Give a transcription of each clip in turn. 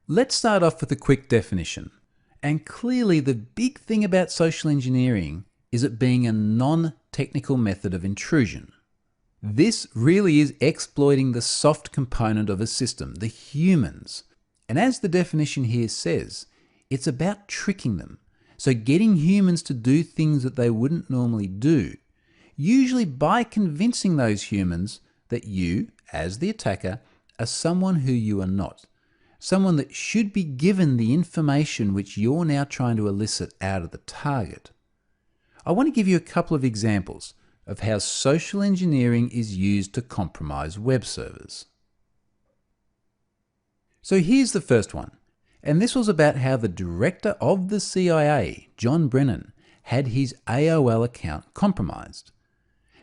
Let's start off with a quick definition. And clearly the big thing about social engineering is it being a non-technical method of intrusion. This really is exploiting the soft component of a system, the humans. And as the definition here says, it's about tricking them. So getting humans to do things that they wouldn't normally do, usually by convincing those humans that you, as the attacker, are someone who you are not. Someone that should be given the information which you're now trying to elicit out of the target. I want to give you a couple of examples of how social engineering is used to compromise web servers. So here's the first one, and this was about how the director of the CIA, John Brennan, had his AOL account compromised.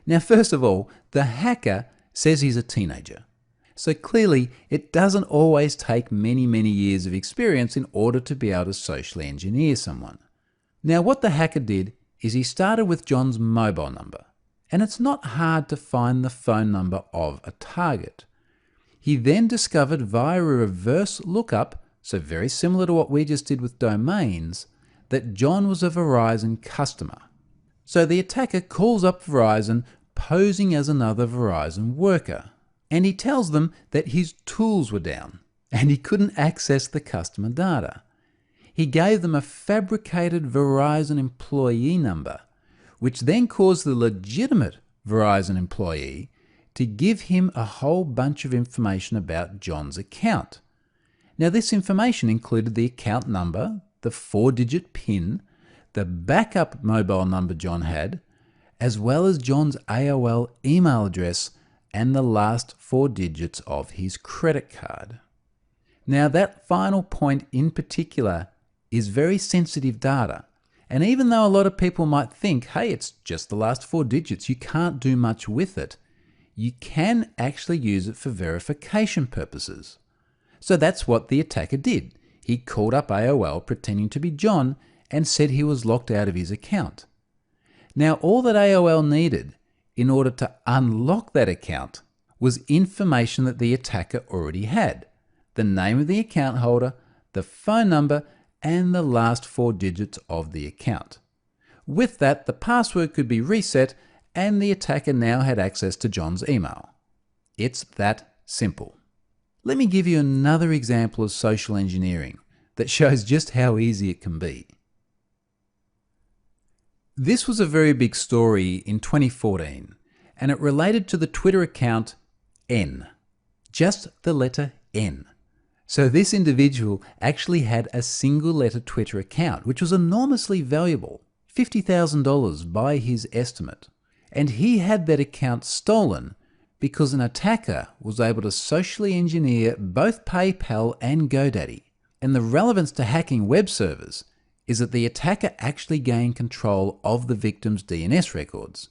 Now, first of all, the hacker says he's a teenager. So clearly, it doesn't always take many years of experience in order to be able to socially engineer someone. Now, what the hacker did is he started with John's mobile number, and it's not hard to find the phone number of a target. He then discovered via a reverse lookup, so very similar to what we just did with domains, that John was a Verizon customer. So the attacker calls up Verizon posing as another Verizon worker. And he tells them that his tools were down and he couldn't access the customer data. He gave them a fabricated Verizon employee number, which then caused the legitimate Verizon employee to give him a whole bunch of information about John's account. Now, this information included the account number, the 4-digit PIN, the backup mobile number John had, as well as John's AOL email address and the last 4 digits of his credit card. Now, that final point in particular is very sensitive data. And even though a lot of people might think, hey, it's just the last 4 digits, you can't do much with it, you can actually use it for verification purposes. So that's what the attacker did. He called up AOL pretending to be John and said he was locked out of his account. Now, all that AOL needed in order to unlock that account was information that the attacker already had: the name of the account holder, the phone number, and the last 4 digits of the account. With that, the password could be reset and the attacker now had access to John's email. It's that simple. Let me give you another example of social engineering that shows just how easy it can be. This was a very big story in 2014, and it related to the Twitter account N. Just the letter N. So this individual actually had a single letter Twitter account, which was enormously valuable, $50,000 by his estimate. And he had that account stolen because an attacker was able to socially engineer both PayPal and GoDaddy. And the relevance to hacking web servers is that the attacker actually gained control of the victim's DNS records.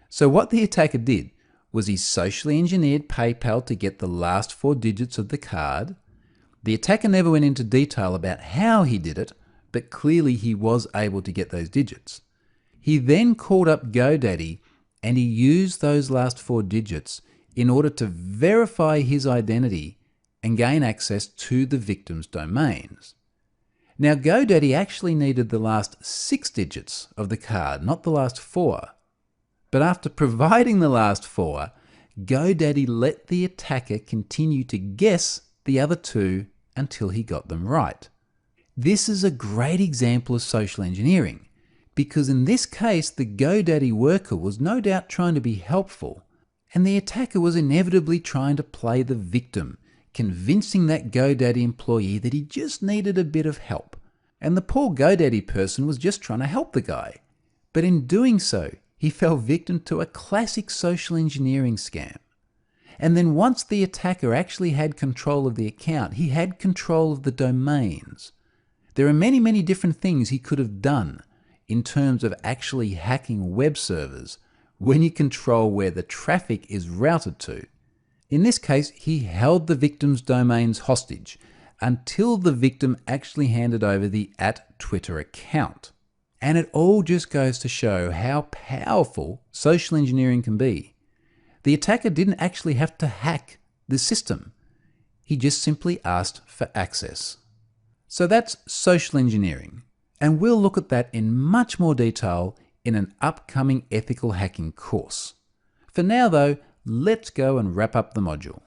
So what the attacker did was he socially engineered PayPal to get the last 4 digits of the card. The attacker never went into detail about how he did it, but clearly he was able to get those digits. He then called up GoDaddy and he used those last 4 digits in order to verify his identity and gain access to the victim's domains. Now, GoDaddy actually needed the last 6 digits of the card, not the last 4. But after providing the last 4, GoDaddy let the attacker continue to guess the other 2 until he got them right. This is a great example of social engineering, because in this case, the GoDaddy worker was no doubt trying to be helpful, and the attacker was inevitably trying to play the victim, convincing that GoDaddy employee that he just needed a bit of help. And the poor GoDaddy person was just trying to help the guy. But in doing so, he fell victim to a classic social engineering scam. And then once the attacker actually had control of the account, he had control of the domains. There are many different things he could have done in terms of actually hacking web servers when you control where the traffic is routed to. In this case, he held the victim's domains hostage until the victim actually handed over the @Twitter account. And it all just goes to show how powerful social engineering can be. The attacker didn't actually have to hack the system. He just simply asked for access. So that's social engineering, and we'll look at that in much more detail in an upcoming ethical hacking course. For now though, let's go and wrap up the module.